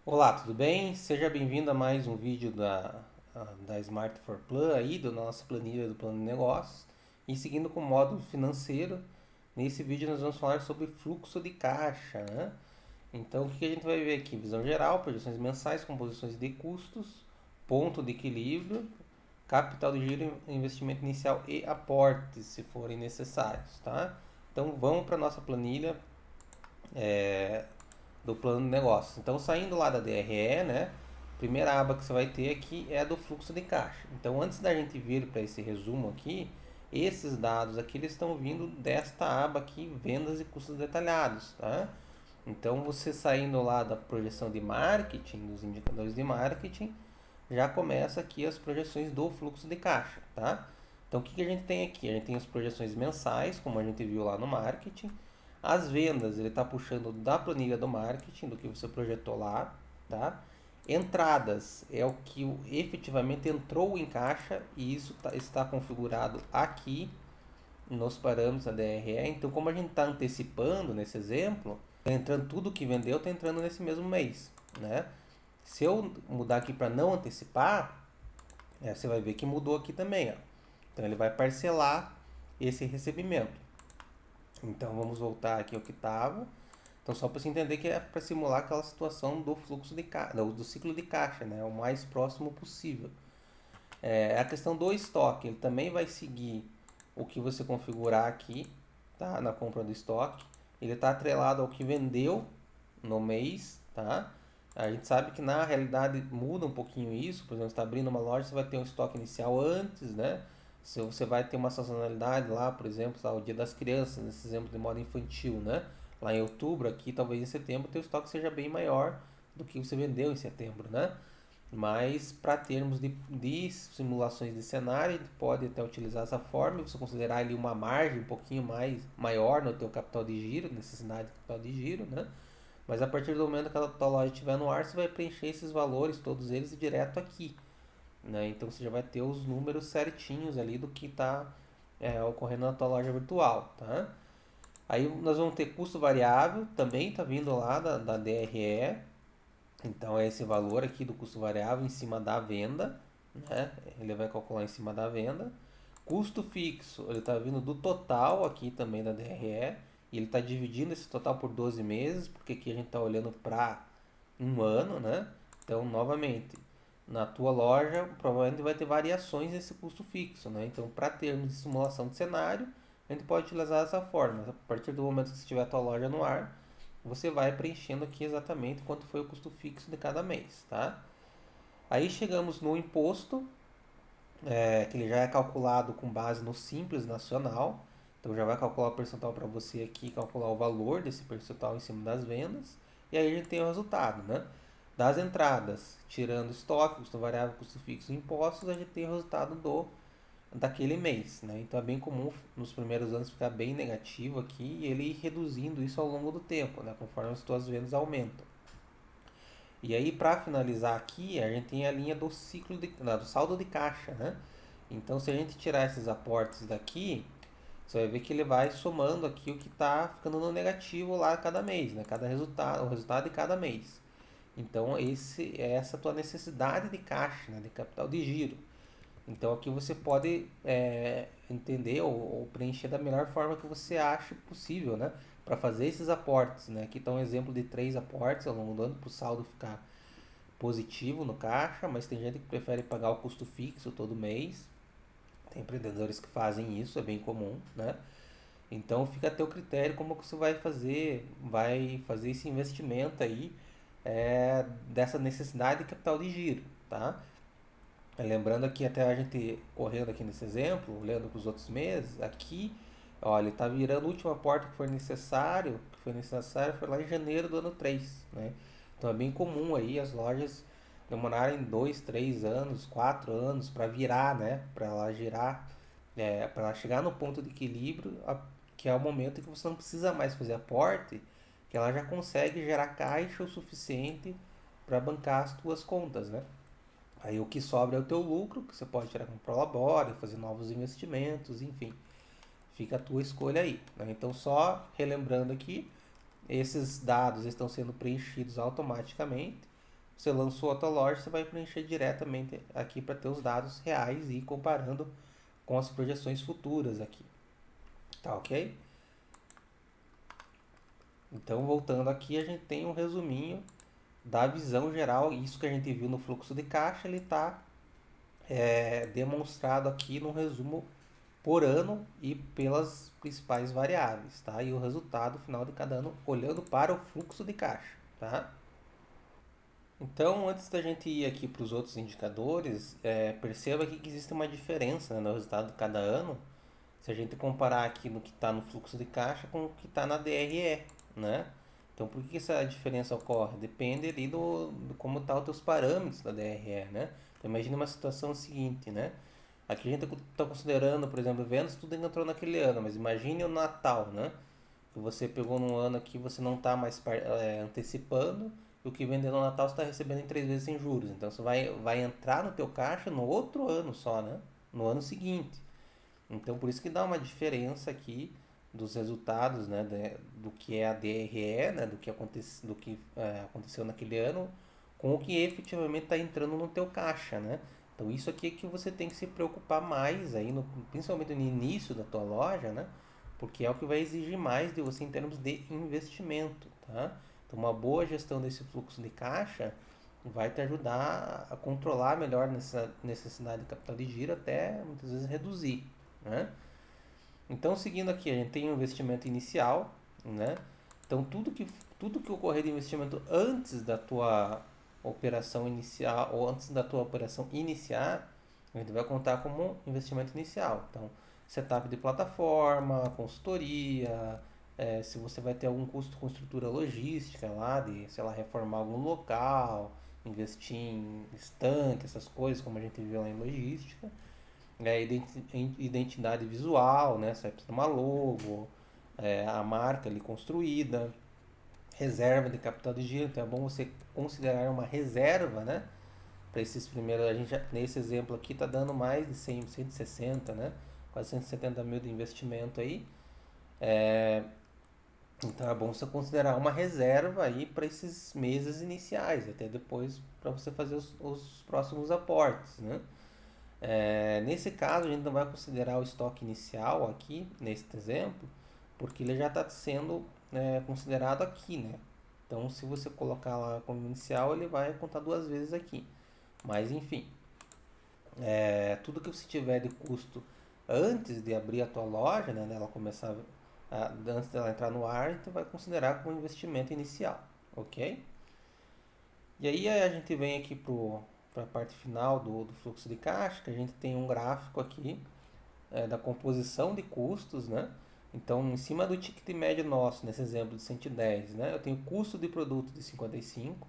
Olá, tudo bem? Seja bem-vindo a mais um vídeo da Smart for Plan aí, da nossa planilha do plano de negócios. E seguindo com o módulo financeiro, nesse vídeo nós vamos falar sobre fluxo de caixa, né? Então, o que a gente vai ver aqui? Visão geral, projeções mensais, composições de custos, ponto de equilíbrio, capital de giro, investimento inicial e aportes, se forem necessários, tá? Então, vamos para a nossa planilha do plano de negócios. Então, saindo lá da DRE, né? A primeira aba que você vai ter aqui é a do fluxo de caixa. Então, antes da gente vir para esse resumo aqui, esses dados aqui eles estão vindo desta aba aqui, vendas e custos detalhados, tá? Então, você saindo lá da projeção de marketing, dos indicadores de marketing, já começa aqui as projeções do fluxo de caixa, tá? Então, o que a gente tem aqui? A gente tem as projeções mensais, como a gente viu lá no marketing. As vendas, ele está puxando da planilha do marketing, do que você projetou lá, tá? Entradas é o que efetivamente entrou em caixa e isso está configurado aqui nos parâmetros da DRE. Então, como a gente está antecipando nesse exemplo, tá entrando tudo que vendeu, está entrando nesse mesmo mês, né? Se eu mudar aqui para não antecipar, você vai ver que mudou aqui também, ó. Então ele vai parcelar esse recebimento. Então vamos voltar aqui ao que estava. Então só para você entender que é para simular aquela situação do fluxo de caixa, do ciclo de caixa, né? O mais próximo possível. A questão do estoque, ele também vai seguir o que você configurar aqui, tá? Na compra do estoque. Ele está atrelado ao que vendeu no mês, tá? A gente sabe que na realidade muda um pouquinho isso. Por exemplo, você está abrindo uma loja, você vai ter um estoque inicial antes, né? Se você vai ter uma sazonalidade lá, por exemplo, lá, o Dia das Crianças, nesse exemplo de moda infantil, né? Lá em outubro, aqui talvez em setembro, o teu estoque seja bem maior do que você vendeu em setembro, né? Mas para termos de simulações de cenário, a gente pode até utilizar essa forma, você considerar ali uma margem um pouquinho mais maior no teu capital de giro, necessidade de capital de giro, né? Mas a partir do momento que a tua loja estiver no ar, você vai preencher esses valores, todos eles, direto aqui, né? Então você já vai ter os números certinhos ali do que está ocorrendo na tua loja virtual, tá? Aí nós vamos ter custo variável, também está vindo lá da DRE, então é esse valor aqui do custo variável em cima da venda, né? Ele vai calcular em cima da venda. Custo fixo, ele está vindo do total aqui também da DRE, e ele está dividindo esse total por 12 meses, porque aqui a gente está olhando para um ano, né? Então, novamente, na tua loja provavelmente vai ter variações nesse custo fixo, né? Então, para termos de simulação de cenário, a gente pode utilizar essa forma. A partir do momento que você tiver a tua loja no ar, você vai preenchendo aqui exatamente quanto foi o custo fixo de cada mês, tá? Aí chegamos no imposto, que ele já é calculado com base no Simples Nacional. Então já vai calcular o percentual para você aqui, calcular o valor desse percentual em cima das vendas. E aí a gente tem o resultado, né? Das entradas, tirando estoque, custo variável, custo fixo e impostos, a gente tem o resultado daquele mês, né? Então é bem comum nos primeiros anos ficar bem negativo aqui e ele ir reduzindo isso ao longo do tempo, né? Conforme as suas vendas aumentam. E aí, para finalizar aqui, a gente tem a linha do ciclo do saldo de caixa, né? Então, se a gente tirar esses aportes daqui, você vai ver que ele vai somando aqui o que está ficando no negativo lá cada mês, né? Cada resultado, o resultado de cada mês. Então, é essa tua necessidade de caixa, né? De capital de giro. Então, aqui você pode entender ou preencher da melhor forma que você acha possível, né? Para fazer esses aportes, né? Aqui está um exemplo de 3 aportes ao longo do ano para o saldo ficar positivo no caixa, mas tem gente que prefere pagar o custo fixo todo mês. Tem empreendedores que fazem isso, é bem comum, né? Então fica a teu critério como que você vai fazer esse investimento aí dessa necessidade de capital de giro, tá? Lembrando aqui até a gente correndo aqui nesse exemplo, olhando para os outros meses, aqui, olha, ele está virando a última porta que foi necessário foi lá em janeiro do ano 3, né? Então é bem comum aí as lojas demorarem 2, 3 anos, 4 anos para virar, né? Para ela girar, para ela chegar no ponto de equilíbrio, que é o momento em que você não precisa mais fazer aporte, que ela já consegue gerar caixa o suficiente para bancar as tuas contas, né? Aí o que sobra é o teu lucro, que você pode tirar com Prolabore, fazer novos investimentos, enfim. Fica a tua escolha aí, né? Então só relembrando aqui, esses dados estão sendo preenchidos automaticamente. você lançou a tua loja, você vai preencher diretamente aqui para ter os dados reais e ir comparando com as projeções futuras aqui. Tá ok? Então, voltando aqui, a gente tem um resuminho da visão geral. Isso que a gente viu no fluxo de caixa, ele está demonstrado aqui no resumo por ano e pelas principais variáveis, tá? E o resultado final de cada ano olhando para o fluxo de caixa, tá? Então, antes da gente ir aqui para os outros indicadores, perceba aqui que existe uma diferença, né, no resultado de cada ano, se a gente comparar aqui no que está no fluxo de caixa com o que está na DRE, né? Então, por que essa diferença ocorre? Depende ali do como estão os teus parâmetros da DRE, né? Então, imagine uma situação seguinte, né? Aqui a gente está considerando, por exemplo, vendas, tudo que entrou naquele ano, mas imagine o Natal, né? Que você pegou num ano aqui, você não está mais antecipando, e o que vendeu no Natal você está recebendo em 3 vezes sem juros. Então você vai entrar no teu caixa no outro ano só, né? No ano seguinte. Então por isso que dá uma diferença aqui dos resultados, né? Do que é a DRE, né? Do que aconteceu naquele ano, com o que efetivamente está entrando no teu caixa, né? Então isso aqui é que você tem que se preocupar mais aí, principalmente no início da tua loja, né? Porque é o que vai exigir mais de você em termos de investimento, tá? Então uma boa gestão desse fluxo de caixa vai te ajudar a controlar melhor nessa necessidade de capital de giro até muitas vezes reduzir, né? Então seguindo aqui, a gente tem o investimento inicial, né? Então tudo que ocorrer de investimento antes da tua operação inicial ou antes da tua operação iniciar, a gente vai contar como investimento inicial. Então, setup de plataforma, consultoria, se você vai ter algum custo com estrutura logística lá, de, sei lá, reformar algum local, investir em estanque, essas coisas, como a gente viu lá em logística. Identidade visual, né? Você vai precisar de uma logo, a marca ali construída, reserva de capital de giro, então é bom você considerar uma reserva, né? Para esses primeiros, a gente já, nesse exemplo aqui está dando mais de 100, 160, né? Quase 170 mil de investimento aí. Então é bom você considerar uma reserva aí para esses meses iniciais, até depois para você fazer os próximos aportes, né? Nesse caso, a gente não vai considerar o estoque inicial aqui, nesse exemplo, porque ele já está sendo considerado aqui, né? Então, se você colocar lá como inicial, ele vai contar 2 vezes aqui. Mas, enfim, tudo que você tiver de custo antes de abrir a tua loja, né, dela começar, antes dela entrar no ar, então vai considerar como investimento inicial, ok? E aí a gente vem aqui para a parte final do fluxo de caixa, que a gente tem um gráfico aqui da composição de custos, né? Então, em cima do ticket médio nosso, nesse exemplo de 110, né? Eu tenho custo de produto de 55,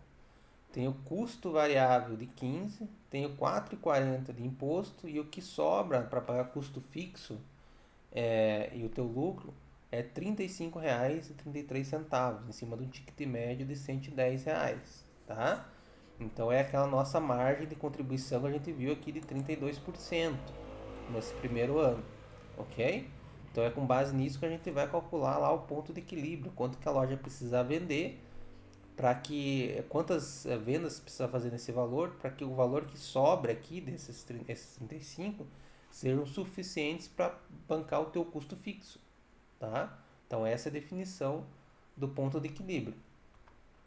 tenho custo variável de 15, tenho 4,40 de imposto e o que sobra para pagar custo fixo e o teu lucro é R$ 35,33 em cima de um ticket médio de R$ 110, tá? Então é aquela nossa margem de contribuição que a gente viu aqui de 32% nesse primeiro ano, ok? Então é com base nisso que a gente vai calcular lá o ponto de equilíbrio, quanto que a loja precisa vender para que quantas vendas precisa fazer nesse valor para que o valor que sobra aqui esses 35 sejam suficientes para bancar o teu custo fixo, tá? Então essa é a definição do ponto de equilíbrio.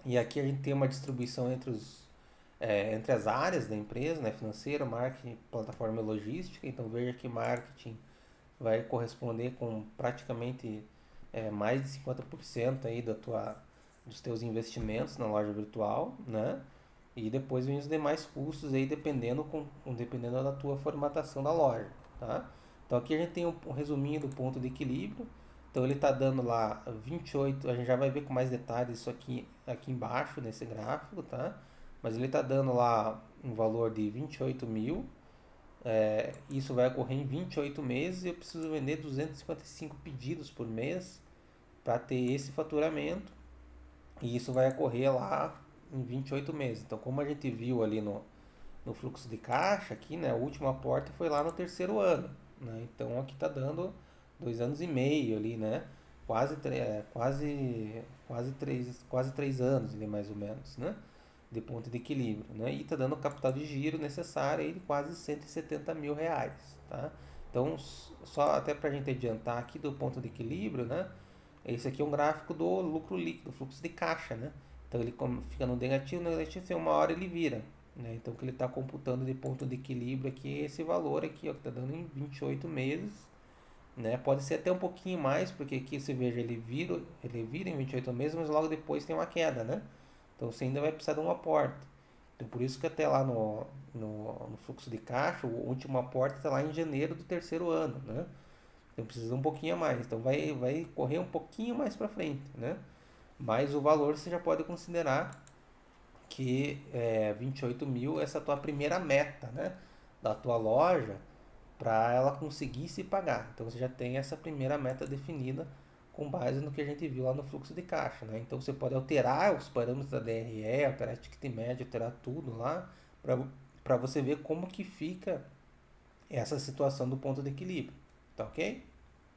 E aqui a gente tem uma distribuição entre as áreas da empresa, né? Financeira, marketing, plataforma e logística. Então veja que marketing vai corresponder com praticamente mais de 50% aí dos teus investimentos na loja virtual, né? E depois vem os demais custos aí dependendo da tua formatação da loja, tá? Então aqui a gente tem um resuminho do ponto de equilíbrio. Então ele está dando lá 28, a gente já vai ver com mais detalhes isso aqui embaixo nesse gráfico, tá? Mas ele está dando lá um valor de 28 mil. Isso vai ocorrer em 28 meses e eu preciso vender 255 pedidos por mês para ter esse faturamento. E isso vai ocorrer lá em 28 meses. Então, como a gente viu ali no fluxo de caixa, aqui, né, o último aporte foi lá no terceiro ano. Né? Então, aqui está dando 2 anos e meio ali, né? Quase 3 anos ali, mais ou menos, né? de ponto de equilíbrio, né? E está dando o capital de giro necessário aí de quase 170 mil reais, tá? Então, só até para a gente adiantar aqui do ponto de equilíbrio, né? Esse aqui é um gráfico do lucro líquido, fluxo de caixa, né? Então ele fica no negativo, em uma hora ele vira, né? Então o que ele está computando de ponto de equilíbrio aqui é esse valor aqui, ó, que está dando em 28 meses, né? Pode ser até um pouquinho mais, porque aqui você veja, ele vira em 28 meses, mas logo depois tem uma queda, né? Então você ainda vai precisar de um aporte. Então por isso que até lá no fluxo de caixa, o último aporte está lá em janeiro do terceiro ano, né? Então precisa um pouquinho a mais. Então vai correr um pouquinho mais para frente, né? Mas o valor você já pode considerar que 28 mil essa é a tua primeira meta, né? Da tua loja para ela conseguir se pagar. Então você já tem essa primeira meta definida com base no que a gente viu lá no fluxo de caixa, né? Então você pode alterar os parâmetros da DRE, alterar ticket médio, alterar tudo lá para você ver como que fica essa situação do ponto de equilíbrio, tá ok?